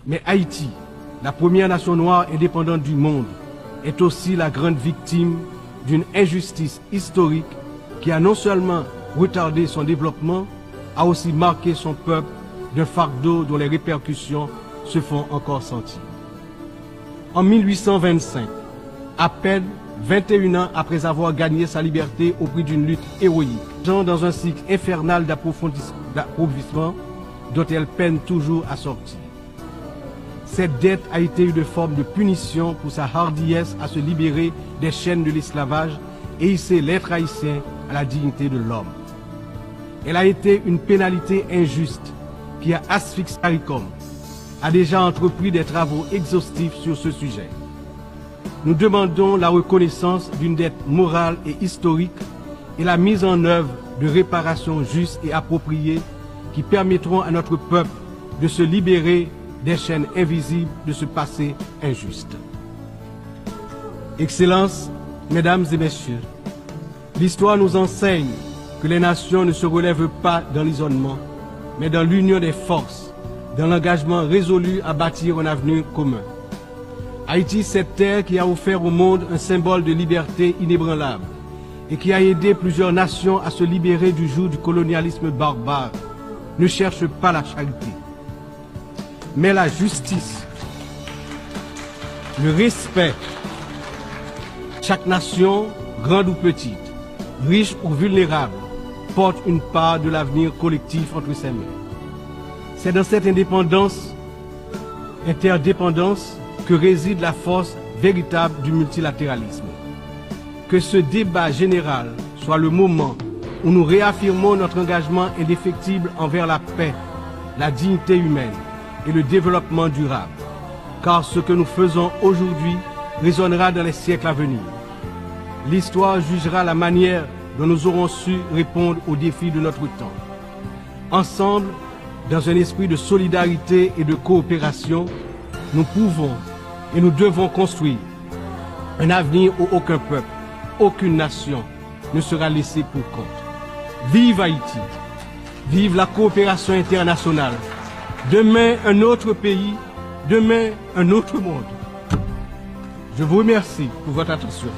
Mais Haïti, la première nation noire indépendante du monde, est aussi la grande victime d'une injustice historique qui a non seulement retardé son développement, a aussi marqué son peuple d'un fardeau dont les répercussions se font encore sentir. En 1825, à peine 21 ans après avoir gagné sa liberté au prix d'une lutte héroïque, dans un cycle infernal d'appauvrissement dont elle peine toujours à sortir. Cette dette a été une forme de punition pour sa hardiesse à se libérer des chaînes de l'esclavage et hisser l'être haïtien à la dignité de l'homme. Elle a été une pénalité injuste qui a asphyxié CARICOM, a déjà entrepris des travaux exhaustifs sur ce sujet. Nous demandons la reconnaissance d'une dette morale et historique et la mise en œuvre de réparations justes et appropriées qui permettront à notre peuple de se libérer des chaînes invisibles de ce passé injuste. Excellences, Mesdames et Messieurs, l'histoire nous enseigne que les nations ne se relèvent pas dans l'isolement, mais dans l'union des forces, dans l'engagement résolu à bâtir un avenir commun. Haïti, cette terre qui a offert au monde un symbole de liberté inébranlable et qui a aidé plusieurs nations à se libérer du joug du colonialisme barbare, ne cherche pas la charité, mais la justice, le respect. Chaque nation, grande ou petite, riche ou vulnérable, porte une part de l'avenir collectif entre ses mains. C'est dans cette interdépendance que réside la force véritable du multilatéralisme. Que ce débat général soit le moment où nous réaffirmons notre engagement indéfectible envers la paix, la dignité humaine et le développement durable, car ce que nous faisons aujourd'hui résonnera dans les siècles à venir. L'histoire jugera la manière dont nous aurons su répondre aux défis de notre temps. Ensemble, dans un esprit de solidarité et de coopération, nous pouvons et nous devons construire un avenir où aucun peuple, aucune nation ne sera laissé pour compte. Vive Haïti! Vive la coopération internationale! Demain, un autre pays, demain, un autre monde. Je vous remercie pour votre attention.